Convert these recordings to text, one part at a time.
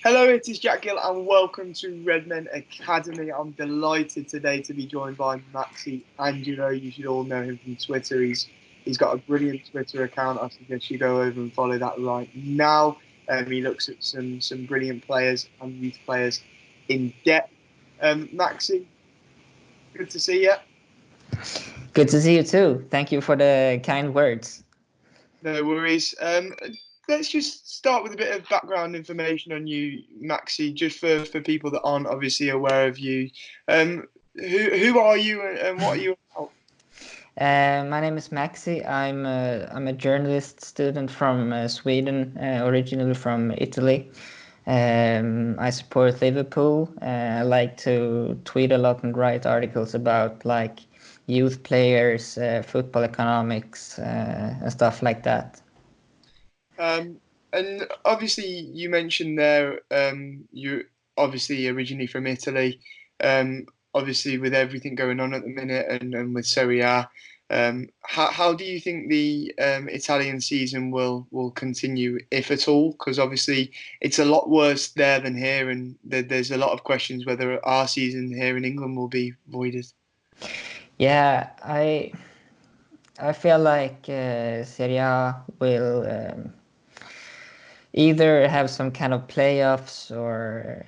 Hello, it is Jack Gill and welcome to Redmen Academy. I'm delighted today to be joined by Maxi Angelo. You should all know him from Twitter. He's got a brilliant Twitter account. I suggest you go over and follow that right now. He looks at some brilliant players and youth players in depth. Maxi, good to see you. Good to see you too. Thank you for the kind words. No worries. Let's just start with a bit of background information on you, Maxi, just for people that aren't obviously aware of you. Who are you and what are you about? My name is Maxi. I'm a journalist student from Sweden, originally from Italy. I support Liverpool. I like to tweet a lot and write articles about like youth players, football economics, and stuff like that. Um, and obviously, you mentioned there you obviously originally from Italy. Obviously, with everything going on at the minute and with Serie A, how do you think the Italian season will continue, if at all? Because obviously, it's a lot worse there than here, and there's a lot of questions whether our season here in England will be voided. Yeah, I feel like Serie A will either have some kind of playoffs or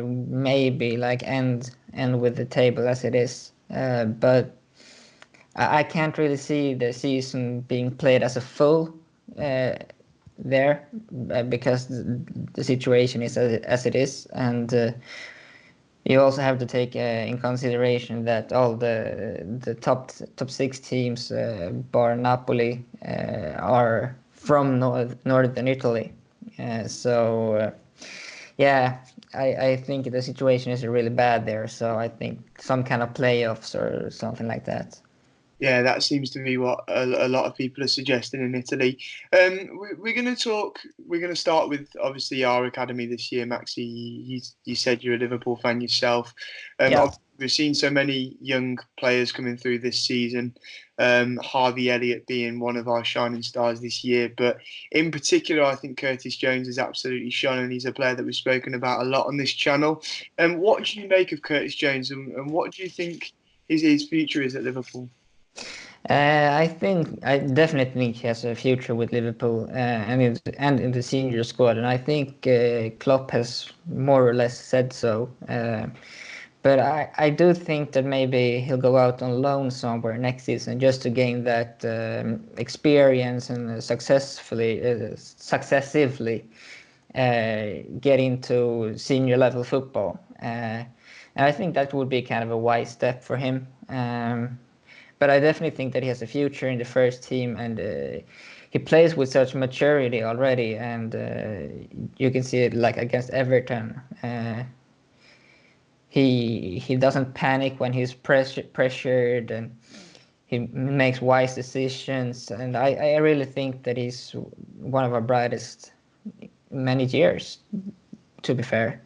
maybe like end with the table as it is. But I can't really see the season being played as a full uh, there because the situation is as it is, and you also have to take in consideration that all the top six teams, bar Napoli, are from northern Italy. So yeah, I think the situation is really bad there. So I think some kind of playoffs or something like that. Yeah, that seems to be what a lot of people are suggesting in Italy. We're going to talk. We're going to start with obviously our academy this year, Maxi. You said you're a Liverpool fan yourself. Yeah. We've seen so many young players coming through this season. Harvey Elliott being one of our shining stars this year, but in particular, I think Curtis Jones has absolutely shone, and he's a player that we've spoken about a lot on this channel. And what do you make of Curtis Jones, and what do you think his future is at Liverpool? I definitely think he has a future with Liverpool and in the senior squad, and I think Klopp has more or less said so. But I do think that maybe he'll go out on loan somewhere next season just to gain that experience and successively get into senior level football. And I think that would be kind of a wise step for him. But I definitely think that he has a future in the first team, and he plays with such maturity already, and you can see it like against Everton. He doesn't panic when he's pressured, and he makes wise decisions, and I really think that he's one of our brightest many years, to be fair.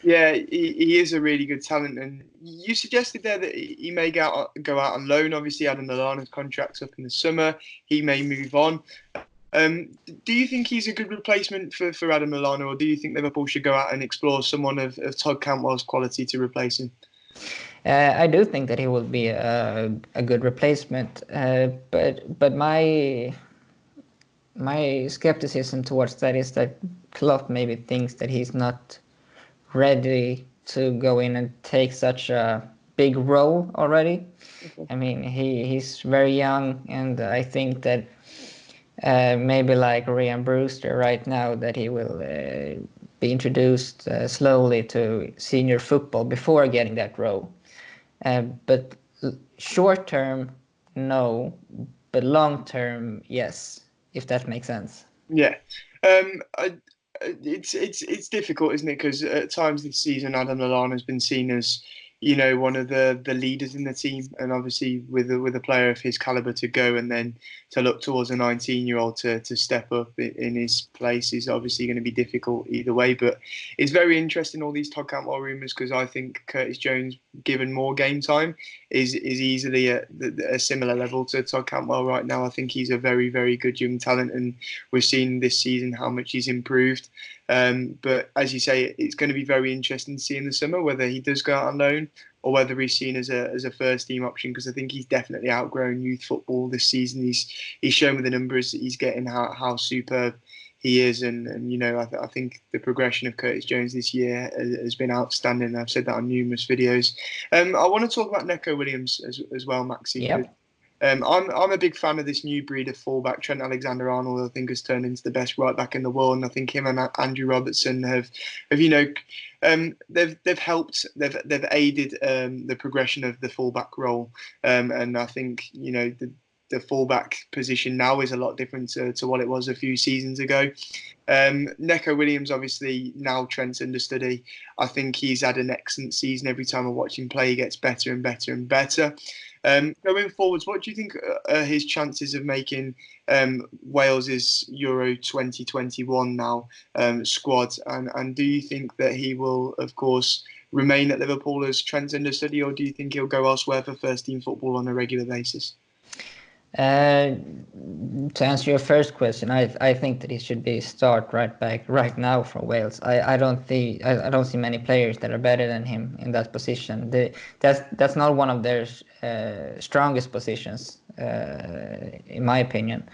Yeah, he is a really good talent, and you suggested there that he may go out on loan. Obviously, Adam Lallana's contract's up in the summer. He may move on. Do you think he's a good replacement for Adam Lallana, or do you think Liverpool should go out and explore someone of Todd Cantwell's quality to replace him? I do think that he will be a good replacement, but my skepticism towards that is that Klopp maybe thinks that he's not ready to go in and take such a big role already. Okay. I mean, he's very young, and I think that maybe like Ryan Brewster right now, that he will be introduced slowly to senior football before getting that role. But short term, no, but long term, yes, if that makes sense. Yeah, it's difficult, isn't it? Because at times this season, Adam Lallana has been seen as, one of the leaders in the team, and obviously with a player of his caliber to go and then to look towards a 19-year-old to step up in his place is obviously going to be difficult either way. But it's very interesting all these Todd Cantwell rumours because I think Curtis Jones, given more game time, is easily at a similar level to Todd Cantwell right now. I think he's a very very good young talent and we've seen this season how much he's improved. But as you say, it's going to be very interesting to see in the summer whether he does go out on loan or whether he's seen as a first team option, because I think he's definitely outgrown youth football this season. He's shown with the numbers that he's getting how superb he is, and I think the progression of Curtis Jones this year has been outstanding. I've said that on numerous videos. I want to talk about Neco Williams as well, Maxi. Yep. I'm a big fan of this new breed of fullback. Trent Alexander-Arnold, I think, has turned into the best right back in the world, and I think him and Andrew Robertson have they've helped, they've aided the progression of the fullback role, and I think the fullback position now is a lot different to what it was a few seasons ago. Neco Williams, obviously, now Trent's understudy. I think he's had an excellent season. Every time I watch him play, he gets better and better and better. Going forwards, what do you think are his chances of making Wales's Euro 2021 now squad? And do you think that he will, of course, remain at Liverpool as Trent's understudy, or do you think he'll go elsewhere for first team football on a regular basis? To answer your first question, I think that he should be start right back right now for Wales. I don't see many players that are better than him in that position. That's not one of their strongest positions, in my opinion.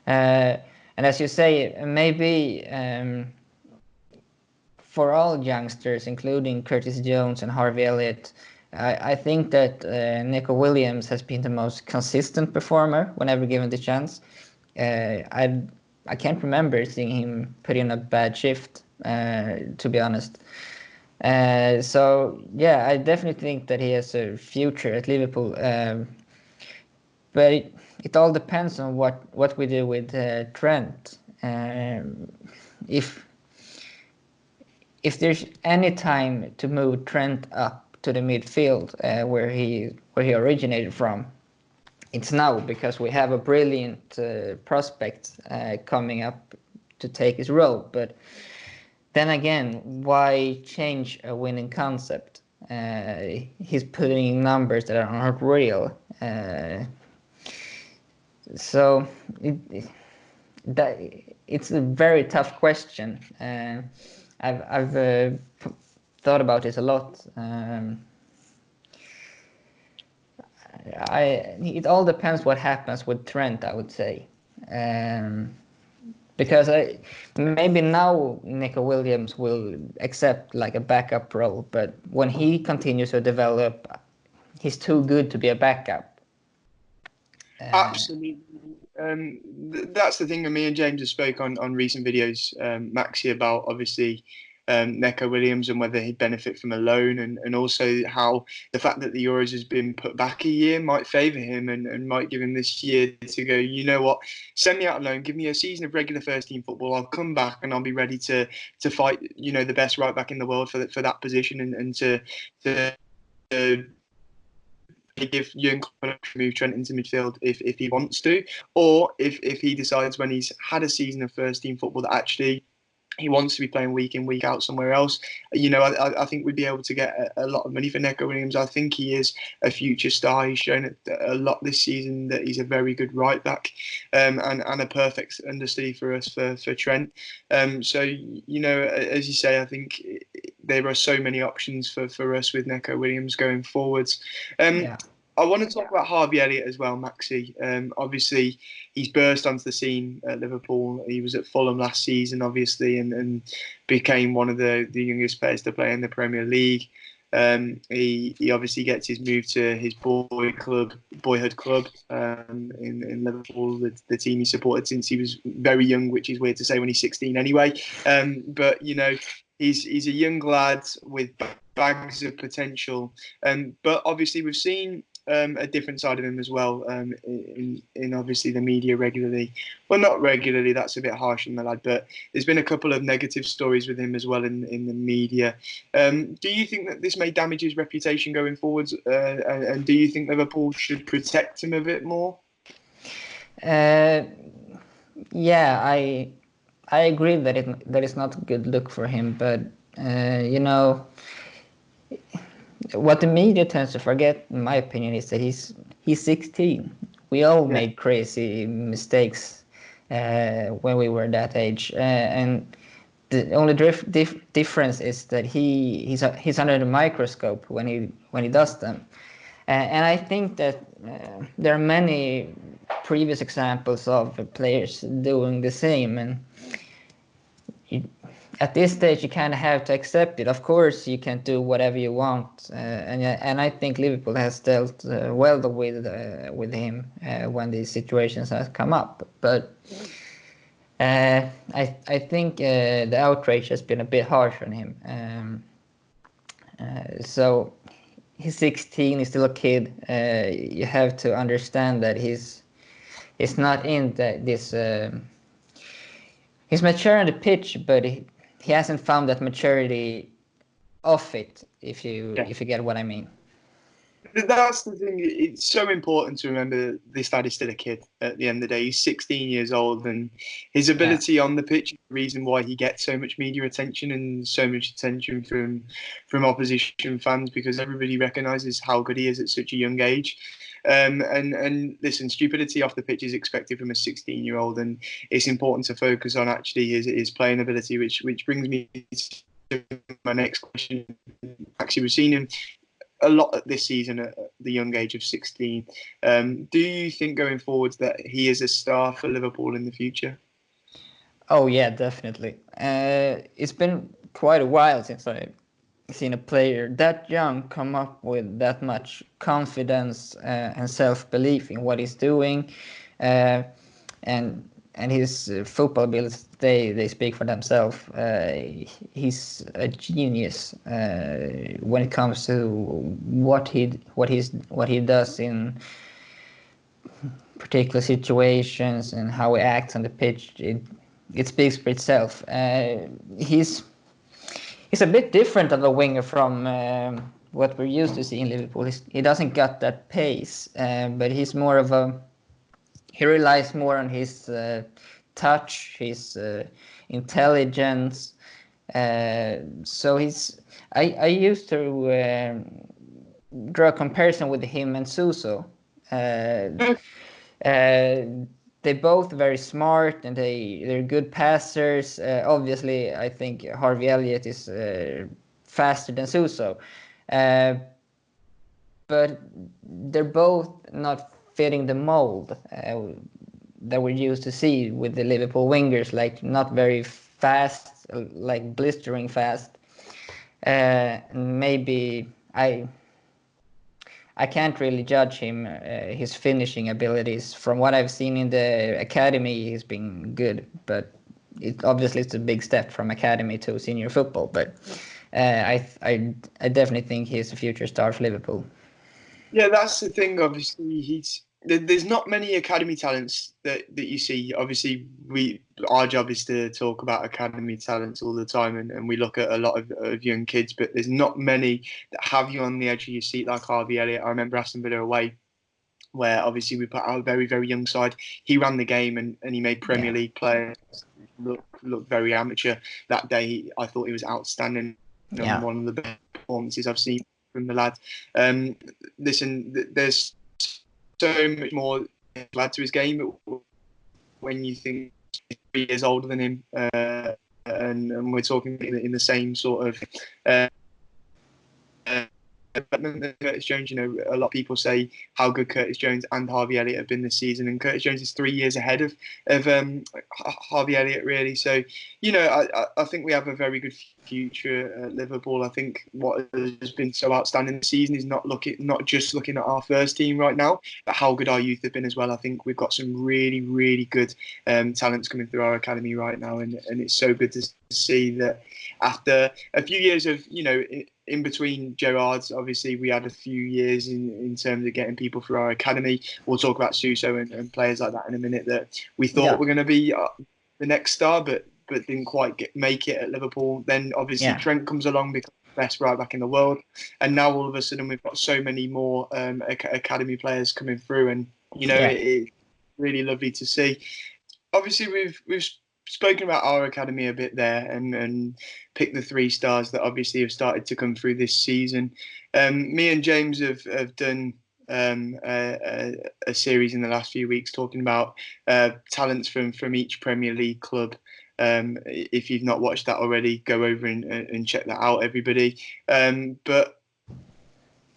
And as you say, maybe for all youngsters, including Curtis Jones and Harvey Elliott, I think that Neco Williams has been the most consistent performer whenever given the chance. I can't remember seeing him put in a bad shift, to be honest. So yeah, I definitely think that he has a future at Liverpool. But it all depends on what we do with Trent. If there's any time to move Trent up to the midfield where he originated from, it's now, because we have a brilliant prospect coming up to take his role. But then again, why change a winning concept? He's putting in numbers that are not real. So it's a very tough question. I've thought about this a lot. It all depends what happens with Trent, I would say, because maybe now Neco Williams will accept like a backup role, but when he continues to develop, he's too good to be a backup. Absolutely. That's the thing. Me and James have spoke on recent videos, Maxi, about obviously Neco Williams and whether he'd benefit from a loan, and also how the fact that the Euros has been put back a year might favour him and might give him this year to go, you know what, send me out on loan, give me a season of regular first team football, I'll come back and I'll be ready to fight, the best right back in the world for that position, and to give Jurgen Klopp move Trent into midfield if he wants to, or if he decides when he's had a season of first team football that actually he wants to be playing week in, week out somewhere else. I think we'd be able to get a lot of money for Neco Williams. I think he is a future star. He's shown it a lot this season that he's a very good right back, and a perfect understudy for us for Trent. So as you say, I think there are so many options for us with Neco Williams going forwards. Yeah. I want to talk about Harvey Elliott as well, Maxi. Obviously, he's burst onto the scene at Liverpool. He was at Fulham last season, obviously, and became one of the youngest players to play in the Premier League. He obviously gets his move to his boyhood club in Liverpool, the team he supported since he was very young, which is weird to say when he's 16 anyway. But he's a young lad with bags of potential. But obviously we've seen a different side of him as well in obviously the media regularly. Well, not regularly, that's a bit harsh on the lad, but there's been a couple of negative stories with him as well in the media. Do you think that this may damage his reputation going forwards? And do you think Liverpool should protect him a bit more? Yeah, I agree that it's not a good look for him, but what the media tends to forget, in my opinion, is that he's 16. We all made crazy mistakes when we were that age, and the only difference is that he's under the microscope when he does them, and I think that there are many previous examples of players doing the same, and at this stage you kind of have to accept it. Of course, you can't do whatever you want, and I think Liverpool has dealt well with him when these situations have come up, but. I think the outrage has been a bit harsh on him. So he's 16, he's still a kid. You have to understand that he's not in this. He's mature on the pitch, but he hasn't found that maturity off it. If you get what I mean. That's the thing. It's so important to remember this lad is still a kid at the end of the day. He's 16 years old, and his ability on the pitch is the reason why he gets so much media attention and so much attention from opposition fans, because everybody recognises how good he is at such a young age. And listen, stupidity off the pitch is expected from a 16-year-old, and it's important to focus on actually his playing ability, which brings me to my next question. Actually, we've seen him a lot this season at the young age of 16. Do you think going forwards that he is a star for Liverpool in the future? Oh yeah, definitely. It's been quite a while since I've seen a player that young come up with that much confidence and self-belief in what he's doing, and his football abilities, they speak for themselves. He's a genius when it comes to what he does in particular situations and how he acts on the pitch. It speaks for itself. He's a bit different of a winger from what we're used to seeing in Liverpool. He doesn't got that pace, but he's more of a. He relies more on his touch, his intelligence. So I used to draw a comparison with him and Suso. They're both very smart and they're good passers. Obviously, I think Harvey Elliott is faster than Suso, but they're both not fitting the mold that we're used to see with the Liverpool wingers, like not very fast, like blistering fast. Maybe I can't really judge him, his finishing abilities. From what I've seen in the academy, he's been good, but obviously it's a big step from academy to senior football. But I definitely think he's a future star for Liverpool. Yeah, that's the thing. Obviously, there's not many academy talents that you see. Obviously, our job is to talk about academy talents all the time, and we look at a lot of young kids, but there's not many that have you on the edge of your seat like Harvey Elliott. I remember Aston Villa away, where obviously we put out a very, very young side. He ran the game and he made Premier League players look very amateur. That day, I thought he was outstanding and one of the best performances I've seen from the lad. Listen, there's so much more lad to his game, but when you think he's 3 years older than him, and we're talking in the same sort of Curtis Jones, a lot of people say how good Curtis Jones and Harvey Elliott have been this season, and Curtis Jones is 3 years ahead of Harvey Elliott, really. So, I think we have a very good future at Liverpool. I think what has been so outstanding this season is not just looking at our first team right now, but how good our youth have been as well. I think we've got some really, really good talents coming through our academy right now, and it's so good to see that after a few years of, in between Gerrard's, obviously we had a few years in terms of getting people through our academy. We'll talk about Suso and players like that in a minute that we thought were going to be the next star, but didn't quite make it at Liverpool. Then obviously Trent comes along, becomes the best right back in the world, and now all of a sudden we've got so many more academy players coming through, and it's really lovely to see. Obviously we've spoken about our academy a bit there and picked the 3 stars that obviously have started to come through this season. Me and James have done a series in the last few weeks talking about talents from each Premier League club. If you've not watched that already, go over and check that out, everybody. But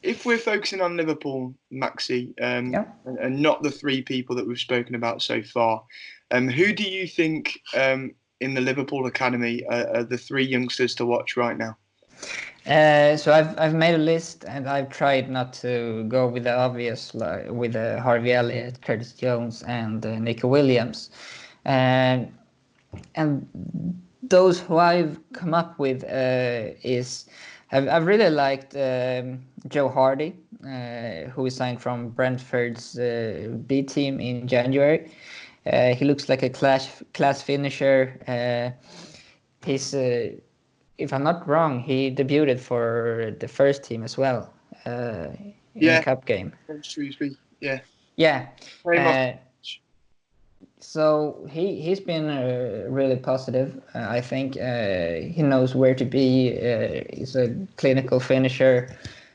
if we're focusing on Liverpool, Maxi, Yeah. and not the three people that we've spoken about so far, who do you think in the Liverpool academy are the three youngsters to watch right now? So I've made a list, and I've tried not to go with the obvious, like with Harvey Elliott, Curtis Jones, and Nico Williams, and those who I've come up with is I've really liked Joe Hardy, who is signed from Brentford's B team in January. He looks like a class finisher. He's if I'm not wrong, he debuted for the first team as well in a Yeah, cup game. Shrewsbury. Yeah, Yeah. came off. So he's been really positive. I think he knows where to be. He's a clinical finisher.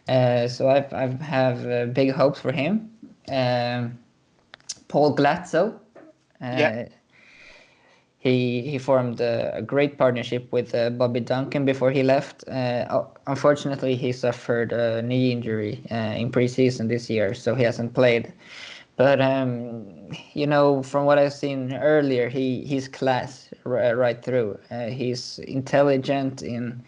So I have big hopes for him. Paul Glatzel. Yeah, Uh, he formed a great partnership with Bobby Duncan before he left. Unfortunately, he suffered a knee injury in preseason this year, so he hasn't played. But from what I've seen earlier, he's class right through. He's intelligent in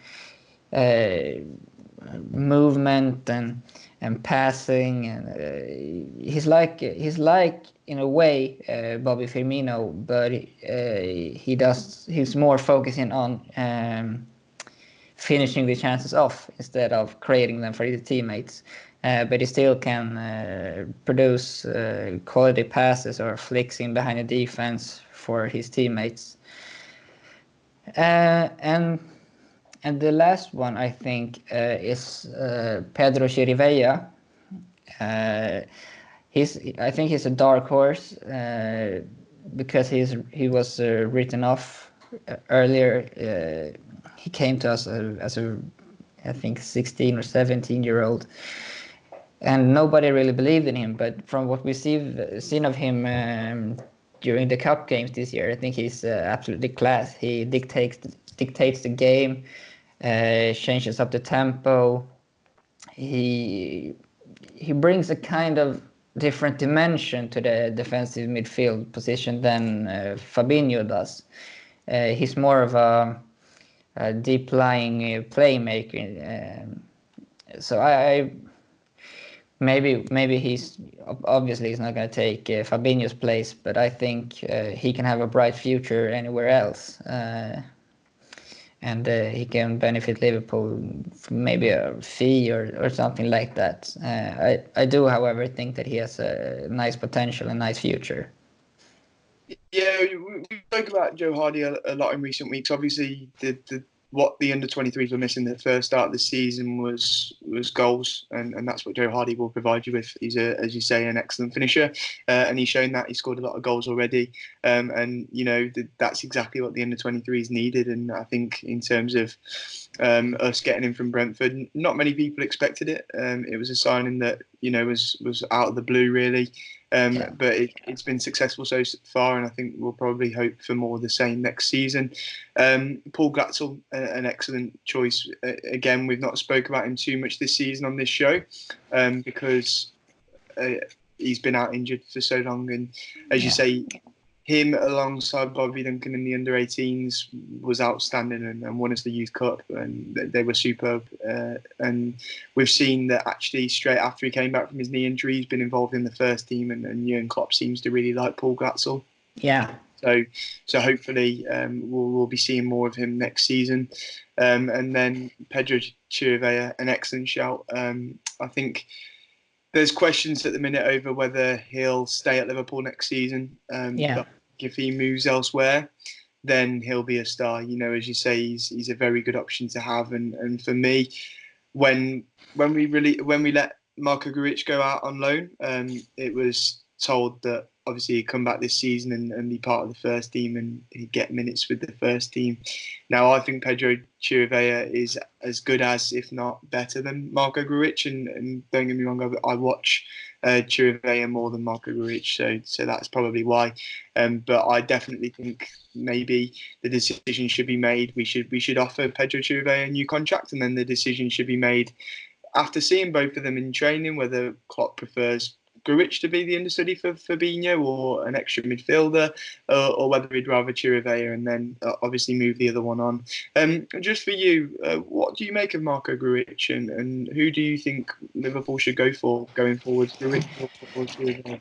movement and passing, and he's like in a way Bobby Firmino, but he's more focusing on finishing the chances off instead of creating them for his teammates. But he still can produce quality passes or flicks in behind the defense for his teammates. And the last one I think is Pedro Chirivella. Uh, I think he's a dark horse because he was written off earlier. He came to us as a I think 16 or 17-year-old, and nobody really believed in him. But from what we've seen of him during the cup games this year, I think he's absolutely class. He dictates the game, changes up the tempo. He brings a kind of different dimension to the defensive midfield position than Fabinho does. He's more of a deep lying playmaker. So I maybe he's not going to take Fabinho's place, but I think he can have a bright future anywhere else. And he can benefit Liverpool from maybe a fee or something like that. I do, however, think that he has a nice potential and nice future. Yeah, we spoke about Joe Hardy a lot in recent weeks. Obviously, what the under-23s were missing the first start of the season was goals, and that's what Joe Hardy will provide you with. He's as you say, an excellent finisher, and he's shown that. He scored a lot of goals already, and that's exactly what the under-23s needed. And I think in terms of us getting him from Brentford, not many people expected it. It was a signing that was out of the blue, really. But it's been successful so far, and I think we'll probably hope for more of the same next season. Paul Glatzel, an excellent choice. Again, we've not spoke about him too much this season on this show because he's been out injured for so long. And as you say, him alongside Bobby Duncan in the under-18s was outstanding and won us the Youth Cup, and they were superb. And we've seen that actually straight after he came back from his knee injury, he's been involved in the first team, and Jurgen Klopp seems to really like Paul Glatzel. Yeah. So hopefully we'll be seeing more of him next season. And then Pedro Chirivella, an excellent shout. I think there's questions at the minute over whether he'll stay at Liverpool next season. But if he moves elsewhere, then he'll be a star. As you say, he's a very good option to have. And for me, when we let Marko Grujic go out on loan, it was told that obviously he'd come back this season and be part of the first team and he'd get minutes with the first team. Now, I think Pedro Chirivella is as good as, if not better than, Marko Grujic. And don't get me wrong, I watch Chirivella more than Marko Grujic, so that's probably why. But I definitely think maybe the decision should be made. We should offer Pedro Chirivella a new contract, and then the decision should be made after seeing both of them in training, whether Klopp prefers Grujic to be the understudy for Fabinho or an extra midfielder, or whether he'd rather Chirivella and then obviously move the other one on. Just for you, what do you make of Marko Grujic, and who do you think Liverpool should go for going forward? Grujic or Chirivella?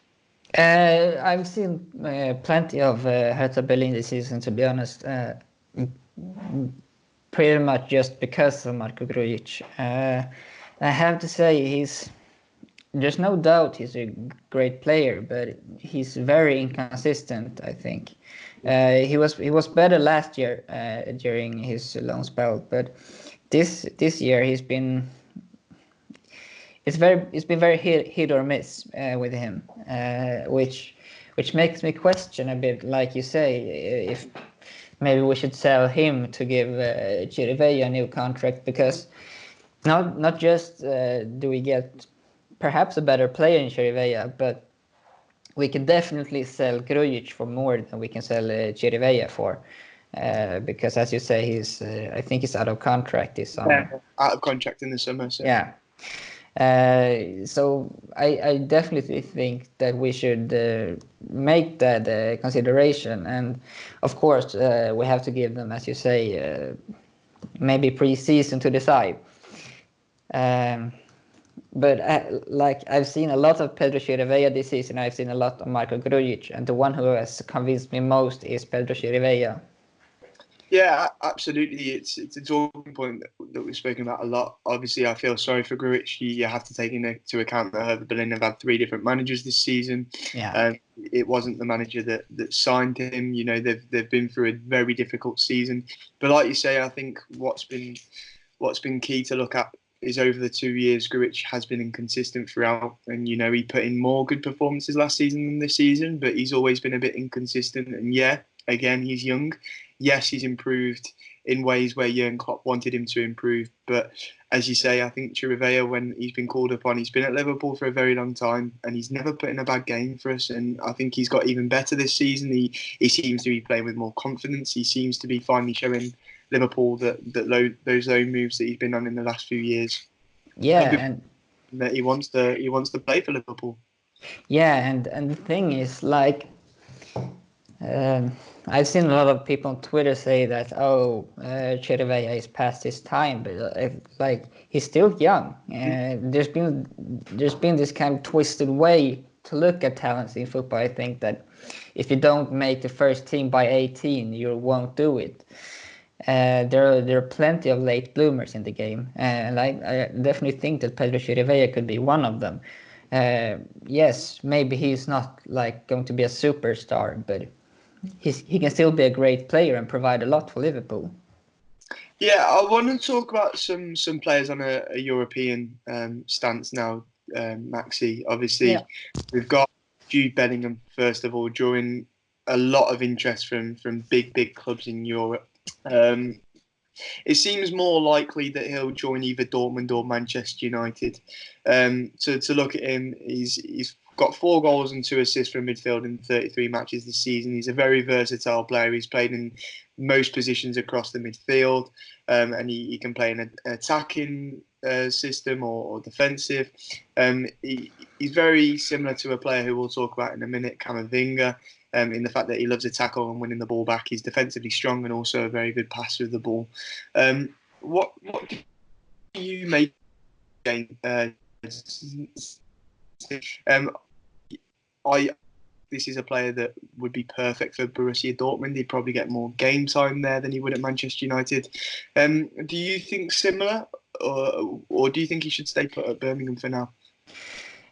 I've seen plenty of Hertha Berlin this season, to be honest. Pretty much just because of Marko Grujic. I have to say there's no doubt he's a great player, but he's very inconsistent, I think. He was better last year during his loan spell, but this year it's been very hit or miss with him, which makes me question a bit, like you say, if maybe we should sell him to give Chirivella a new contract, because not just do we get perhaps a better player in Chirivella, but we can definitely sell Grujic for more than we can sell Chirivella for, because as you say, I think he's out of contract this summer. Yeah, out of contract in the summer. So. Yeah. So I definitely think that we should make that consideration, and of course we have to give them, as you say, maybe pre-season to decide. But like I've seen a lot of Pedro Chirivella this season. I've seen a lot of Marko Grujic, and the one who has convinced me most is Pedro Chirivella. Yeah, absolutely. It's a talking point that we've spoken about a lot. Obviously, I feel sorry for Grujic. You have to take into account that Hertha Berlin have had 3 different managers this season. Yeah. It wasn't the manager that signed him. You know, they've been through a very difficult season. But like you say, I think what's been key to look at is over the 2 years, Grujic has been inconsistent throughout. And, you know, he put in more good performances last season than this season, but he's always been a bit inconsistent. And yeah, again, he's young. Yes, he's improved in ways where Jurgen Klopp wanted him to improve. But as you say, I think Chirivella, when he's been called upon, he's been at Liverpool for a very long time and he's never put in a bad game for us. And I think he's got even better this season. He seems to be playing with more confidence. He seems to be finally showing Liverpool those low moves that he's been on in the last few years. Yeah, and that he wants to play for Liverpool. Yeah, and the thing is, like, I've seen a lot of people on Twitter say that, Chirivella is past his time, but like he's still young. There's been this kind of twisted way to look at talents in football. I think that if you don't make the first team by 18, you won't do it. There are plenty of late bloomers in the game, and I definitely think that Pedro Chirivella could be one of them. Yes, maybe he's not like going to be a superstar, but he can still be a great player and provide a lot for Liverpool. Yeah, I want to talk about some players on a European stance now, Maxi. Obviously, We've got Jude Bellingham, first of all, drawing a lot of interest from big clubs in Europe. It seems more likely that he'll join either Dortmund or Manchester United. To look at him, he's got 4 goals and 2 assists from midfield in 33 matches this season. He's a very versatile player. He's played in most positions across the midfield, and he can play in an attacking system or defensive. He's very similar to a player who we'll talk about in a minute, Camavinga, in the fact that he loves a tackle and winning the ball back. He's defensively strong and also a very good passer of the ball. What do you make? This is a player that would be perfect for Borussia Dortmund. He'd probably get more game time there than he would at Manchester United. Do you think similar, or do you think he should stay put at Birmingham for now?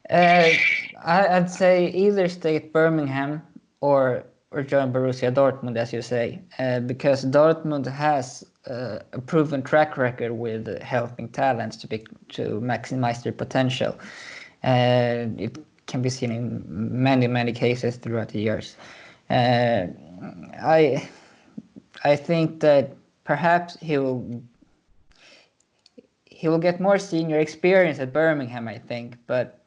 I'd say either stay at Birmingham or join Borussia Dortmund, as you say, because Dortmund has a proven track record with helping talents to maximize their potential. It can be seen in many cases throughout the years. I think that perhaps he will get more senior experience at Birmingham, I think, but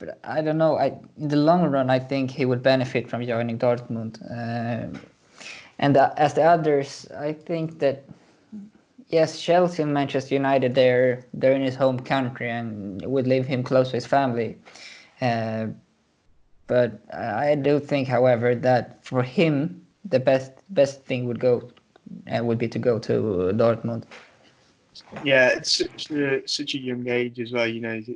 but I don't know. In the long run, I think he would benefit from joining Dortmund. And as the others, I think that yes, Chelsea and Manchester United, they're in his home country and would leave him close to his family. But I do think, however, that for him, the best thing would be to go to Dortmund. Yeah, it's such a young age as well,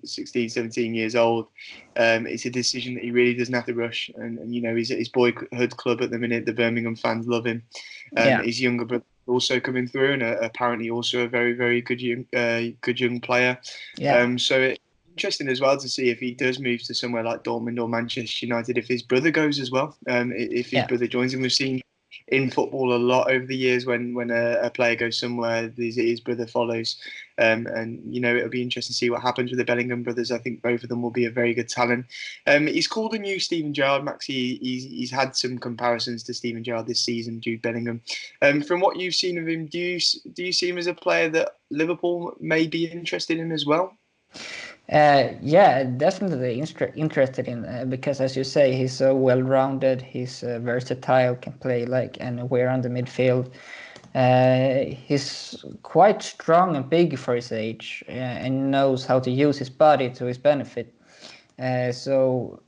16, 17 years old. It's a decision that he really doesn't have to rush. And he's at his boyhood club at the minute. The Birmingham fans love him. Yeah. His younger brother also coming through, and apparently also a very, very good young player. Yeah. So it's interesting as well to see if he does move to somewhere like Dortmund or Manchester United, if his brother goes as well. If his brother joins him. We've seen in football a lot over the years when a player goes somewhere, his brother follows. And it'll be interesting to see what happens with the Bellingham brothers. I think both of them will be a very good talent. He's called a new Steven Gerrard. Maxi, he's had some comparisons to Steven Gerrard this season, Jude Bellingham. From what you've seen of him, do you see him as a player that Liverpool may be interested in as well? Yeah, definitely interested in because, as you say, he's so well-rounded. He's versatile, can play like anywhere on the midfield. He's quite strong and big for his age, and knows how to use his body to his benefit. So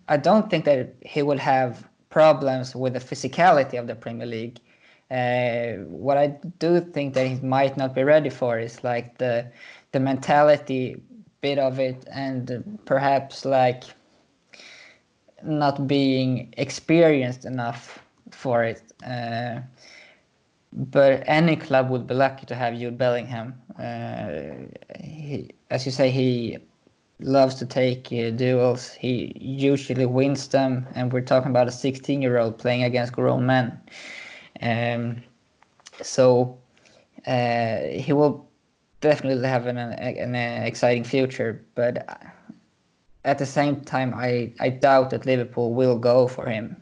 I don't think that he will have problems with the physicality of the Premier League. What I do think that he might not be ready for is like the mentality bit of it, and perhaps like not being experienced enough for it. But any club would be lucky to have Jude Bellingham. As you say, he loves to take duels. He usually wins them, and we're talking about a 16-year-old playing against grown men. So he will definitely have an exciting future, but at the same time, I doubt that Liverpool will go for him.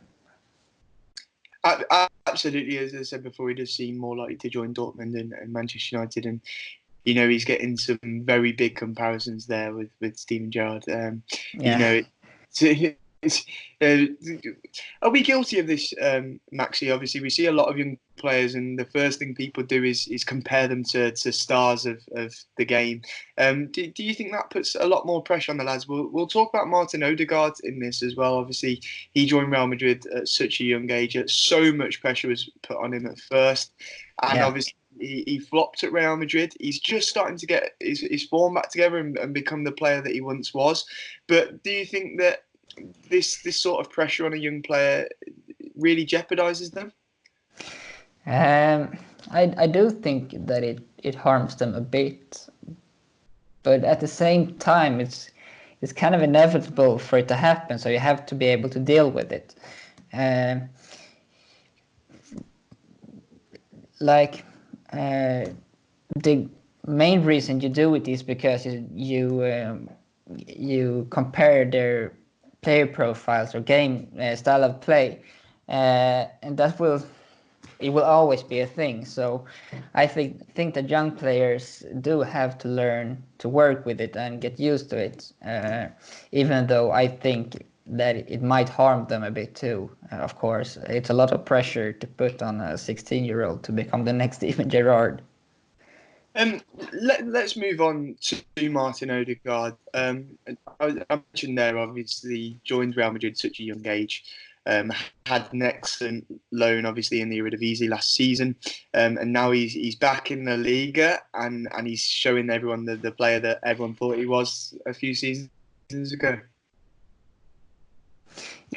Absolutely, as I said before, he does seem more likely to join Dortmund and Manchester United, and he's getting some very big comparisons there with Steven Gerrard. Are we guilty of this, Maxi? Obviously, we see a lot of young players, and the first thing people do is compare them to stars of the game. Do you think that puts a lot more pressure on the lads? We'll talk about Martin Odegaard in this as well. Obviously, he joined Real Madrid at such a young age. So much pressure was put on him at first, and obviously he flopped at Real Madrid. He's just starting to get his form back together and become the player that he once was. But do you think that this sort of pressure on a young player really jeopardizes them? I do think that it harms them a bit, but at the same time, it's kind of inevitable for it to happen. So you have to be able to deal with it. The main reason you do it is because you compare their player profiles or game style of play, and that will always be a thing. So I think that young players do have to learn to work with it and get used to it, even though I think that it might harm them a bit too. Of course, it's a lot of pressure to put on a 16-year-old to become the next Steven Gerrard. Let's move on to Martin Odegaard. I mentioned there, obviously, joined Real Madrid at such a young age. Had an excellent loan, obviously, in the Eredivisie last season, and now he's back in the Liga, and he's showing everyone the player that everyone thought he was a few seasons ago.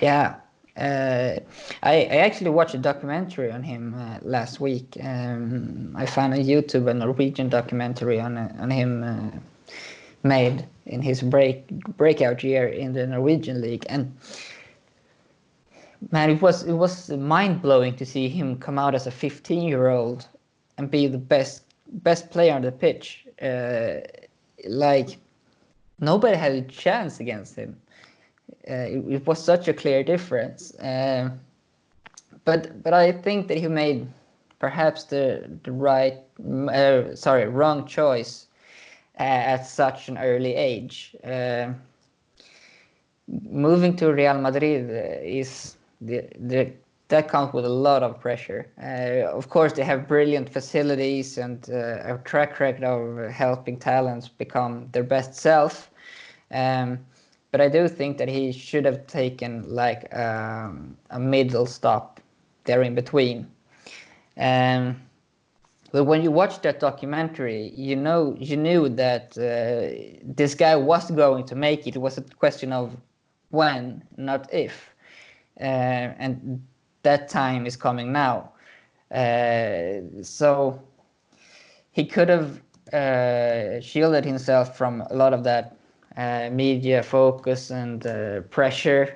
Yeah, I actually watched a documentary on him last week. I found on YouTube a Norwegian documentary on him made in his breakout year in the Norwegian league, and man, it was mind blowing to see him come out as a 15-year-old and be the best player on the pitch. Like nobody had a chance against him. It was such a clear difference. But I think that he made perhaps the wrong choice at such an early age. moving to Real Madrid is that comes with a lot of pressure. Of course, they have brilliant facilities and a track record of helping talents become their best self. Um, but I do think that he should have taken like a middle stop there in between. Um, but when you watch that documentary, you knew that this guy was going to make it. It was a question of when, not if. And that time is coming now. So he could have shielded himself from a lot of that media focus and pressure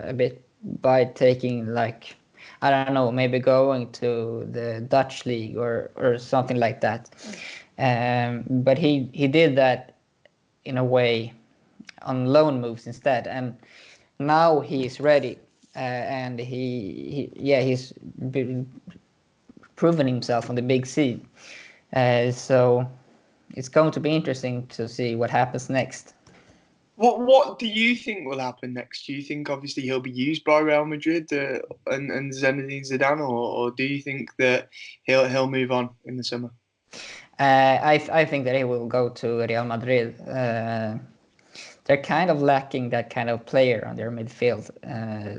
a bit by taking like, I don't know, maybe going to the Dutch league or something like that. But he did that in a way on loan moves instead, and now he's ready, and he's been proven himself on the big scene. So it's going to be interesting to see what happens next. What do you think will happen next? Do you think obviously he'll be used by Real Madrid and Zinedine Zidane, or do you think that he'll move on in the summer? I think that he will go to Real Madrid. They're kind of lacking that kind of player on their midfield,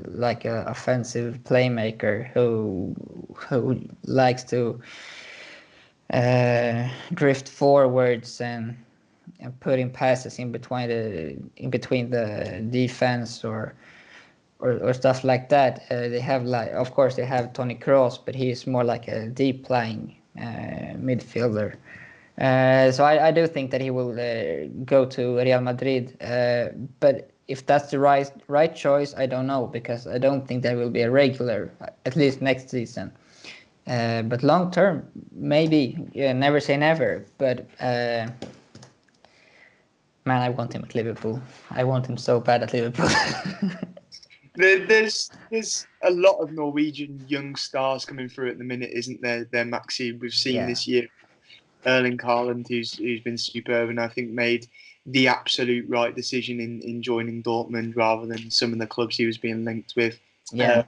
like an offensive playmaker who likes to drift forwards and putting passes in between the defense or stuff like that. They have like, of course, they have Toni Kroos, but he's more like a deep lying midfielder. So I do think that he will go to Real Madrid. But if that's the right choice, I don't know, because I don't think that will be a regular, at least next season. But long term, maybe. Never say never. But man, I want him at Liverpool. I want him so bad at Liverpool. There's a lot of Norwegian young stars coming through at the minute, isn't there? There, Maxi, we've seen Yeah. this year Erling Haaland, who's been superb and I think made the absolute right decision in joining Dortmund rather than some of the clubs he was being linked with. Yeah.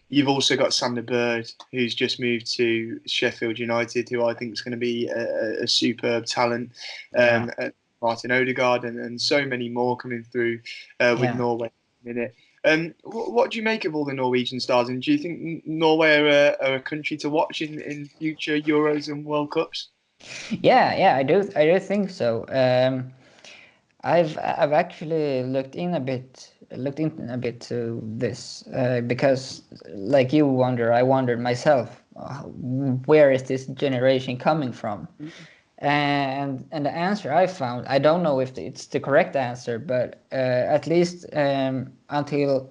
You've also got Sander Bird, who's just moved to Sheffield United, who I think is going to be a superb talent. Yeah. Martin Odegaard and so many more coming through with Yeah. Norway in a minute. What do you make of all the Norwegian stars? And do you think Norway are a country to watch in future Euros and World Cups? Yeah, I do think so. I've actually looked in a bit to this because, like you wonder, I wondered myself, where is this generation coming from? And the answer I found, I don't know if it's the correct answer, but at least until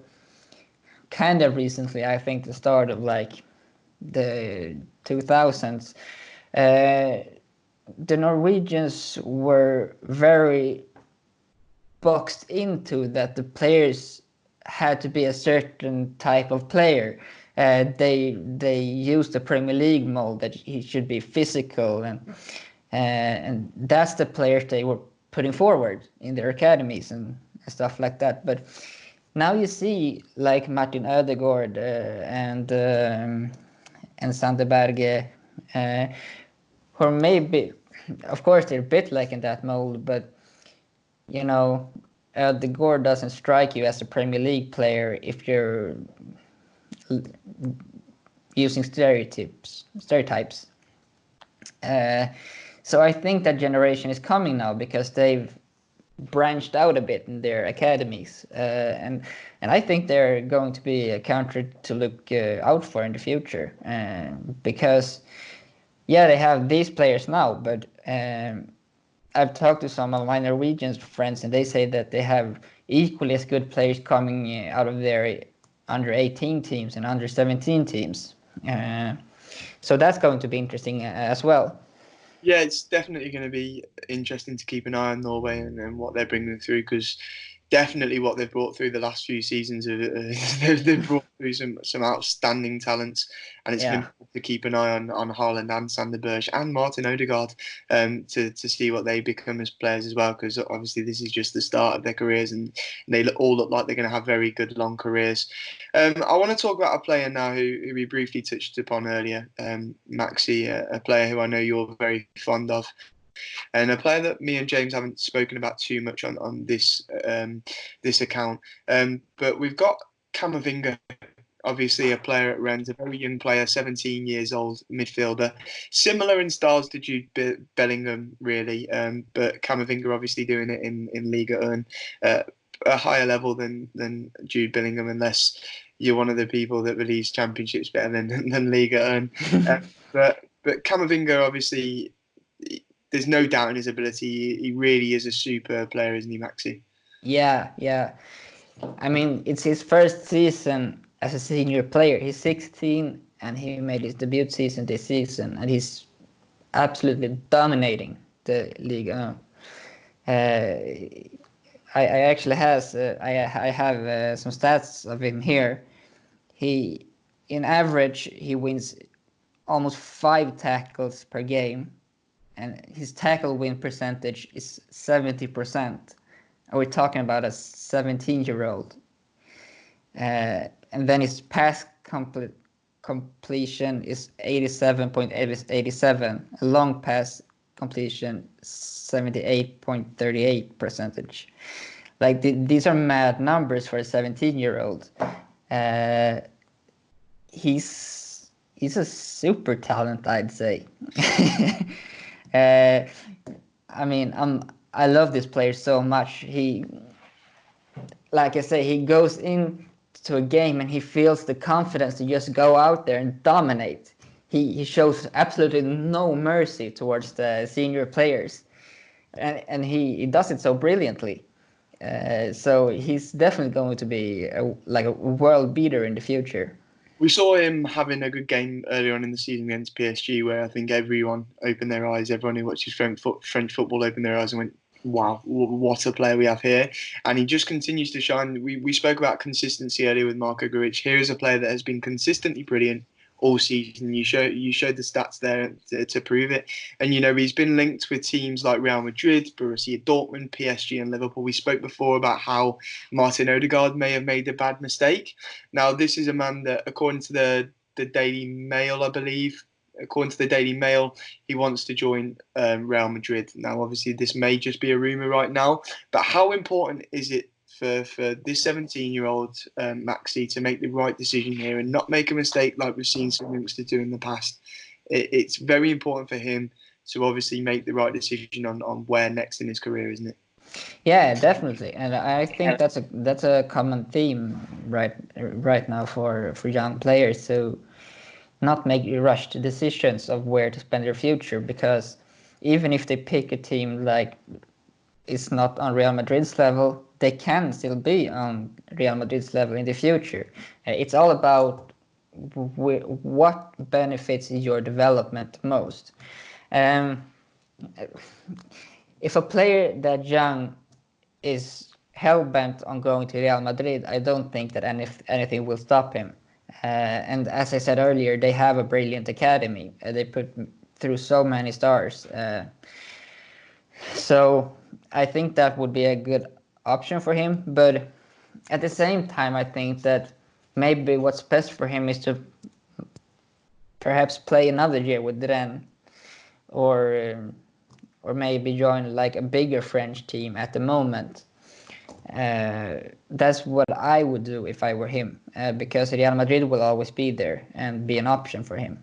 kind of recently, I think the start of like the 2000s, the Norwegians were very boxed into that the players had to be a certain type of player. They used the Premier League mold that he should be physical, and that's the players they were putting forward in their academies and stuff like that. But now you see like Martin Ødegaard and Sander Berge, who maybe, of course, they're a bit like in that mold, but you know, Ødegaard doesn't strike you as a Premier League player if you're using stereotypes. So I think that generation is coming now because they've branched out a bit in their academies, and I think they're going to be a country to look out for in the future, because yeah, they have these players now, but I've talked to some of my Norwegian friends, and they say that they have equally as good players coming out of their under 18 teams and under 17 teams. So that's going to be interesting as well. Yeah, it's definitely going to be interesting to keep an eye on Norway and what they're bringing through because definitely what they've brought through the last few seasons. They've brought through some outstanding talents, and it's going Yeah. to be to keep an eye on Haaland and Sander Berge and Martin Odegaard to see what they become as players as well. Because obviously this is just the start of their careers, and they all look like they're going to have very good long careers. I want to talk about a player now who we briefly touched upon earlier, Maxi, a player who I know you're very fond of. And a player that me and James haven't spoken about too much on this account. But we've got Camavinga, obviously a player at Rennes, a very young player, 17 years old, midfielder. Similar in styles to Jude Bellingham, really. But Camavinga obviously doing it in Liga 1, a higher level than Jude Bellingham, unless you're one of the people that believes Championship's better than Liga 1. But Camavinga, obviously, there's no doubt in his ability. He really is a super player, isn't he, Maxi? Yeah, yeah. I mean, it's his first season as a senior player. He's 16 and he made his debut season this season, and he's absolutely dominating the league. I actually I have some stats of him here. He, in average, he wins almost 5 tackles per game, and his tackle win percentage is 70%. And we're talking about a 17-year-old. And then his pass completion is 87.87. A long pass completion 78.38 percentage. Like these are mad numbers for a 17-year-old. He's a super talent, I'd say. I mean, I love this player so much. He, like I say, he goes into a game and he feels the confidence to just go out there and dominate. He shows absolutely no mercy towards the senior players, and he does it so brilliantly. So he's definitely going to be like a world beater in the future. We saw him having a good game earlier on in the season against PSG, where I think everyone opened their eyes. Everyone who watches French football opened their eyes and went, "Wow, what a player we have here!" And he just continues to shine. We spoke about consistency earlier with Marco Grujic. Here is a player that has been consistently brilliant all season. You showed the stats there to prove it. And he's been linked with teams like Real Madrid, Borussia Dortmund, PSG, and Liverpool. We spoke before about how Martin Odegaard may have made a bad mistake. Now, this is a man that, according to the Daily Mail, I believe. According to the Daily Mail, he wants to join Real Madrid. Now, obviously, this may just be a rumor right now, but how important is it for this 17-year-old Maxi to make the right decision here and not make a mistake like we've seen some youngsters do in the past? It's very important for him to obviously make the right decision on where next in his career, isn't it? Yeah, definitely, and I think that's a common theme right now for young players to not make rushed decisions of where to spend their future, because even if they pick a team like is not on Real Madrid's level, they can still be on Real Madrid's level in the future. It's all about what benefits your development most. Um, if a player that young is hell bent on going to Real Madrid, I don't think that anything will stop him. And as I said earlier, they have a brilliant academy. They put through so many stars. So I think that would be a good option for him. But at the same time, I think that maybe what's best for him is to perhaps play another year with Rennes, or or maybe join like a bigger French team at the moment. That's what I would do if I were him, because Real Madrid will always be there and be an option for him.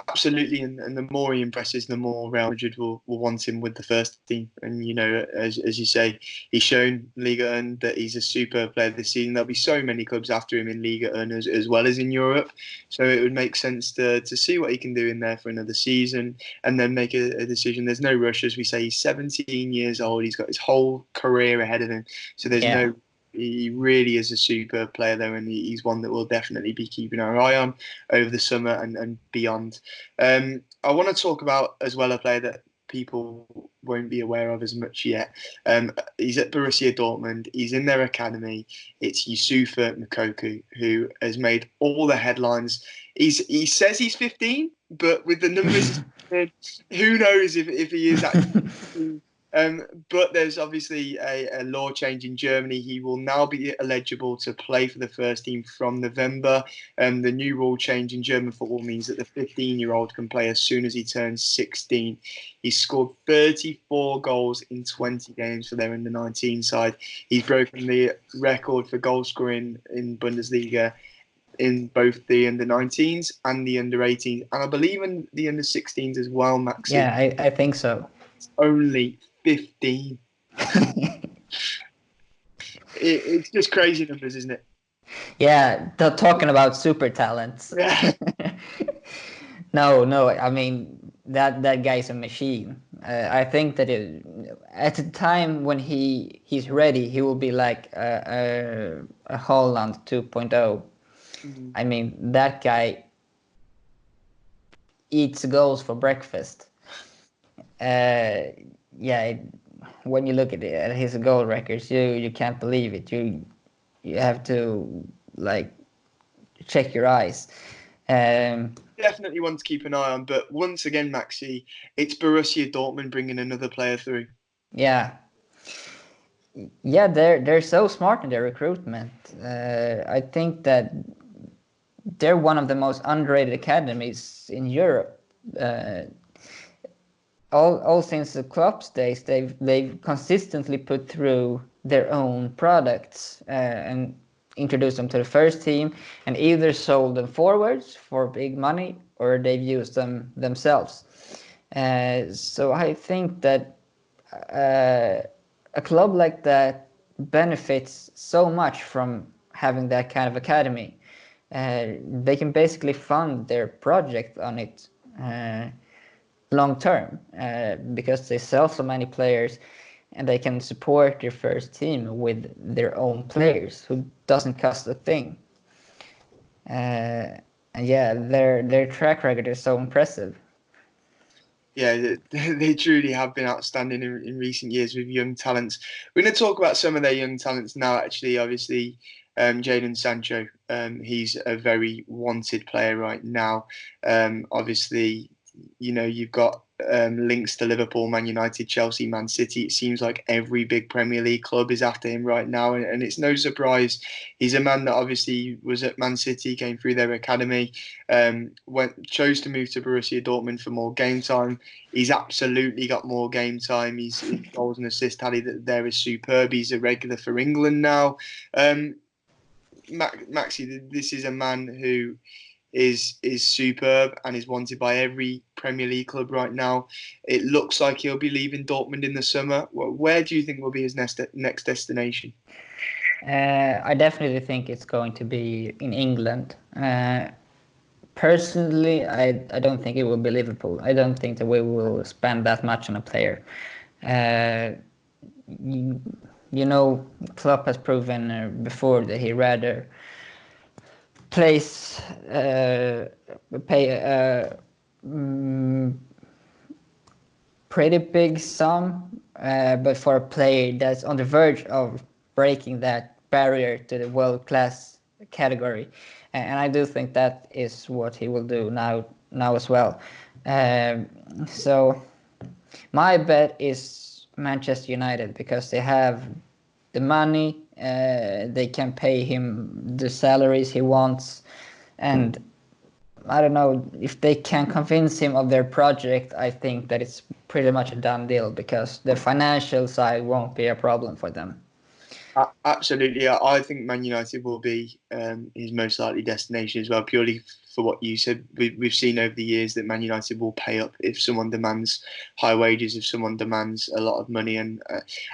Absolutely, and the more he impresses, the more Real Madrid will want him with the first team. And as you say, he's shown Liga and that he's a super player this season. There'll be so many clubs after him in Liga and as well as in Europe. So it would make sense to see what he can do in there for another season and then make a decision. There's no rush, as we say. He's 17 years old. He's got his whole career ahead of him. So there's no. He really is a super player, though, and he's one that we'll definitely be keeping our eye on over the summer and beyond. I want to talk about as well a player that people won't be aware of as much yet. He's at Borussia Dortmund. He's in their academy. It's Yusufa Moukoko, who has made all the headlines. He says he's 15, but with the numbers, who knows if he is actually. But there's obviously a law change in Germany. He will now be eligible to play for the first team from November. The new rule change in German football means that the 15-year-old can play as soon as he turns 16. He's scored 34 goals in 20 games for their under-19 side. He's broken the record for goal scoring in Bundesliga in both the under-19s and the under-18s, and I believe in the under-16s as well, Maxi. Yeah, I think so. It's only 15. It's just crazy numbers, isn't it? Yeah, talking about super talents. Yeah. No, I mean that guy's a machine. I think that at the time when he's ready, he will be like a Holland 2.0. I mean, that guy eats goals for breakfast. Yeah, when you look at his goal records, you can't believe it. You have to like check your eyes. Definitely one to keep an eye on. But once again, Maxi, it's Borussia Dortmund bringing another player through. Yeah, they're so smart in their recruitment. I think that they're one of the most underrated academies in Europe. All since the Klopp's days, they've consistently put through their own products and introduced them to the first team, and either sold them forwards for big money or they've used them themselves. So I think that a club like that benefits so much from having that kind of academy. They can basically fund their project on it long term because they sell so many players, and they can support their first team with their own players who doesn't cost a thing. And yeah, their track record is so impressive. Yeah, they truly have been outstanding in recent years with young talents. We're going to talk about some of their young talents now, actually. Obviously, Jadon Sancho, he's a very wanted player right now. Obviously, you've got links to Liverpool, Man United, Chelsea, Man City. It seems like every big Premier League club is after him right now, and it's no surprise. He's a man that obviously was at Man City, came through their academy, chose to move to Borussia Dortmund for more game time. He's absolutely got more game time. His goals and assist tally there is superb. He's a regular for England now. Maxi, this is a man who is superb and is wanted by every Premier League club right now. It looks like he'll be leaving Dortmund in the summer. Where do you think will be his next destination? I definitely think it's going to be in England. Personally, I don't think it will be Liverpool. I don't think that we will spend that much on a player. Klopp has proven before that he rather pay pretty big sum, but for a player that's on the verge of breaking that barrier to the world-class category, and I do think that is what he will do now as well. So my bet is Manchester United, because they have the money, they can pay him the salaries he wants, and I don't know if they can convince him of their project. I think that it's pretty much a done deal, because the financial side won't be a problem for them. Absolutely. I think Man United will be his most likely destination as well, purely for what you said. We've seen over the years that Man United will pay up if someone demands high wages, if someone demands a lot of money. And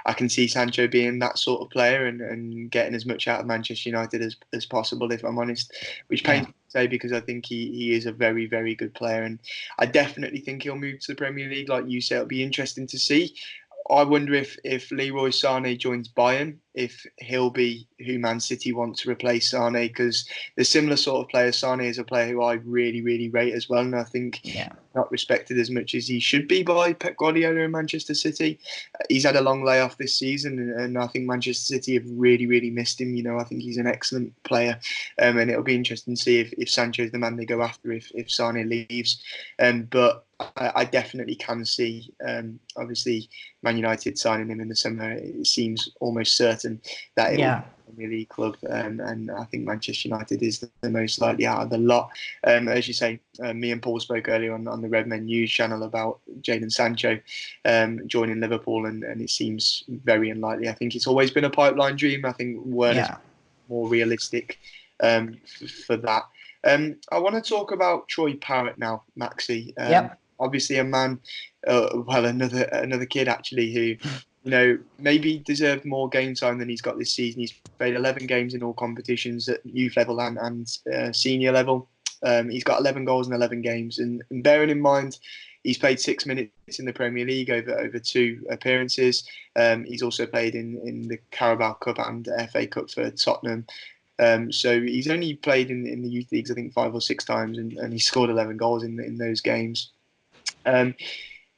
I can see Sancho being that sort of player and getting as much out of Manchester United as possible, if I'm honest, which pains me to say, because I think he is a very, very good player. And I definitely think he'll move to the Premier League. Like you said, it'll be interesting to see. I wonder if Leroy Sané joins Bayern, if he'll be who Man City want to replace Sané, because the similar sort of player. Sané is a player who I really, really rate as well, and I think not respected as much as he should be by Pep Guardiola in Manchester City. He's had a long layoff this season, and I think Manchester City have really, really missed him. I think he's an excellent player, and it'll be interesting to see if Sancho's the man they go after if Sané leaves. But I definitely can see, obviously, Man United signing him in the summer. It seems almost certain that it will be a Premier League club, and I think Manchester United is the most likely out of the lot. As you say, me and Paul spoke earlier on the Red Men News channel about Jadon Sancho joining Liverpool, and it seems very unlikely. I think it's always been a pipeline dream. I think Werner's more realistic for that. I want to talk about Troy Parrott now, Maxi. Obviously, a man, another kid actually who, maybe deserved more game time than he's got this season. He's played 11 games in all competitions at youth level and senior level. He's got 11 goals in 11 games, and bearing in mind he's played 6 minutes in the Premier League over 2 appearances. He's also played in the Carabao Cup and FA Cup for Tottenham. So he's only played in the youth leagues, I think, 5 or 6 times, and he scored 11 goals in those games.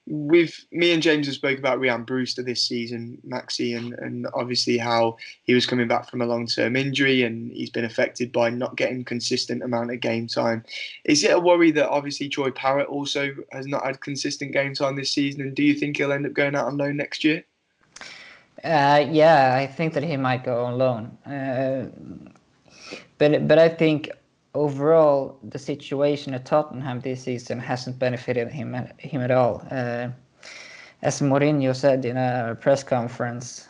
With me and James have spoke about Ryan Brewster this season, Maxi, and obviously how he was coming back from a long-term injury and he's been affected by not getting consistent amount of game time. Is it a worry that obviously Troy Parrott also has not had consistent game time this season, and do you think he'll end up going out on loan next year? I think that he might go on loan. But I think overall the situation at Tottenham this season hasn't benefited him at all. As Mourinho said in a press conference,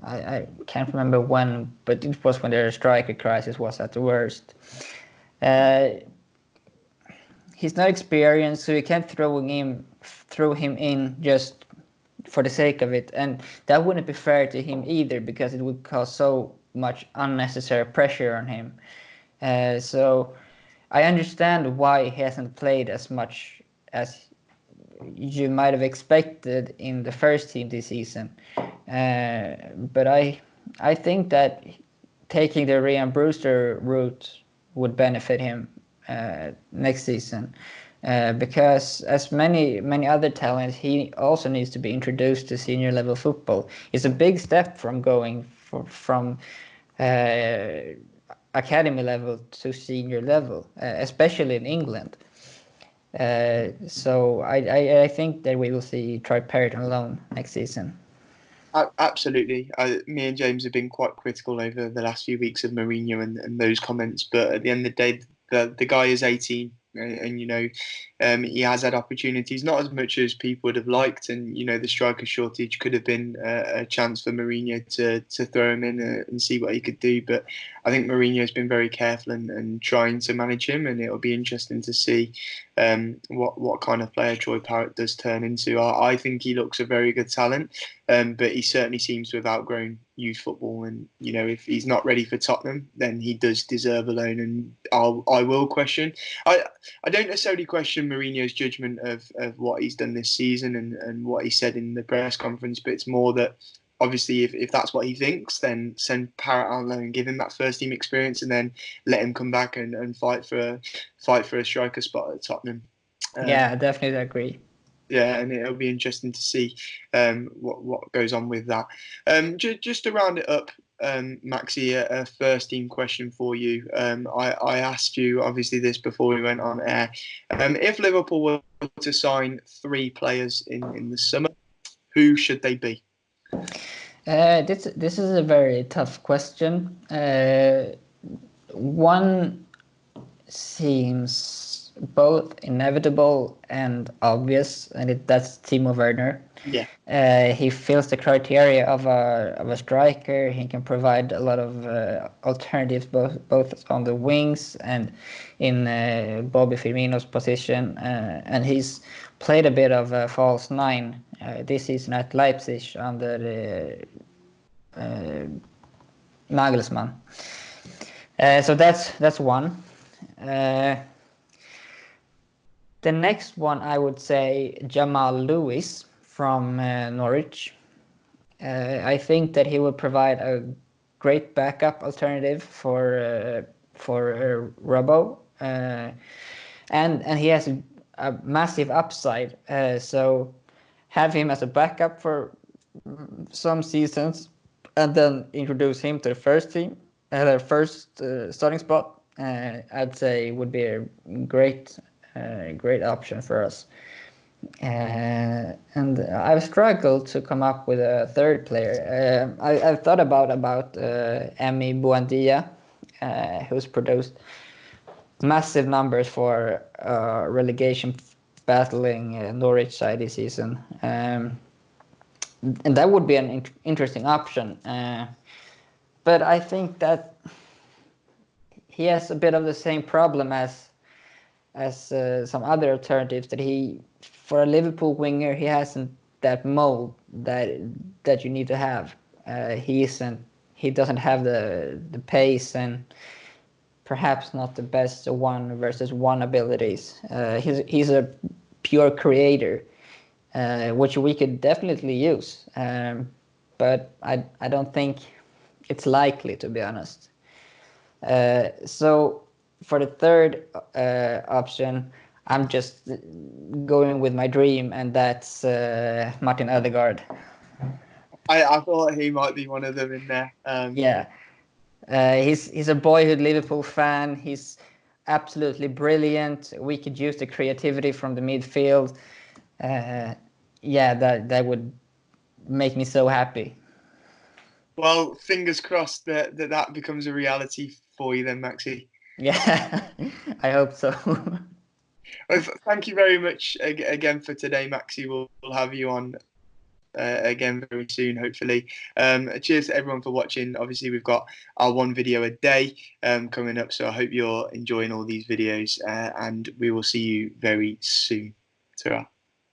I can't remember when, but it was when their striker crisis was at the worst. He's not experienced, so you can't throw him in just for the sake of it, and that wouldn't be fair to him either, because it would cause so much unnecessary pressure on him. So I understand why he hasn't played as much as you might have expected in the first team this season. But I think that taking the Ryan Brewster route would benefit him next season. Because as many other talents, he also needs to be introduced to senior level football. It's a big step from going from academy level to senior level, especially in England. So I think that we will see Troy Parrott on loan next season. Absolutely. Me and James have been quite critical over the last few weeks of Mourinho and those comments, but at the end of the day, the guy is 18. And he has had opportunities, not as much as people would have liked, and the striker shortage could have been a chance for Mourinho to throw him in and see what he could do. But I think Mourinho has been very careful and trying to manage him, and it'll be interesting to see what kind of player Troy Parrott does turn into. I think he looks a very good talent, but he certainly seems to have outgrown youth football, and if he's not ready for Tottenham, then he does deserve a loan, and I will question. I don't necessarily question Mourinho's judgment of what he's done this season and what he said in the press conference, but it's more that obviously if that's what he thinks, then send Parrott on loan, give him that first team experience, and then let him come back and fight for a striker spot at Tottenham. Yeah, I definitely agree. Yeah, and it'll be interesting to see what goes on with that. Just to round it up, Maxi, a first team question for you. I asked you obviously this before we went on air. If Liverpool were to sign 3 players in the summer, who should they be? This is a very tough question. One seems both inevitable and obvious, and that's Timo Werner. Yeah. He fills the criteria of a striker. He can provide a lot of alternatives, both on the wings and in Bobby Firmino's position. And he's played a bit of a false 9 this season at Leipzig under Nagelsmann. So that's one. The next one, I would say Jamal Lewis from Norwich. I think that he would provide a great backup alternative for Robbo, and he has a massive upside. So have him as a backup for some seasons, and then introduce him to the first team, the first starting spot. I'd say would be a great option for us. And I've struggled to come up with a third player. I've thought about Emi Buendia, who's produced massive numbers for relegation battling Norwich side this season. And that would be an interesting option. But I think that he has a bit of the same problem as some other alternatives, that he, for a Liverpool winger, he hasn't that mold that you need to have. He doesn't have the pace, and perhaps not the best one versus one abilities. He's a pure creator, which we could definitely use, but I don't think it's likely, to be honest. So for the third option, I'm just going with my dream, and that's Martin Ødegaard. I thought he might be one of them in there. Yeah, he's a boyhood Liverpool fan. He's absolutely brilliant. We could use the creativity from the midfield. Yeah, that would make me so happy. Well, fingers crossed that becomes a reality for you then, Maxi. Yeah, I hope so. Well, thank you very much again for today, Maxi. We'll have you on again very soon, hopefully. Cheers to everyone for watching. Obviously, we've got our one video a day coming up, so I hope you're enjoying all these videos, and we will see you very soon. Ta-ra.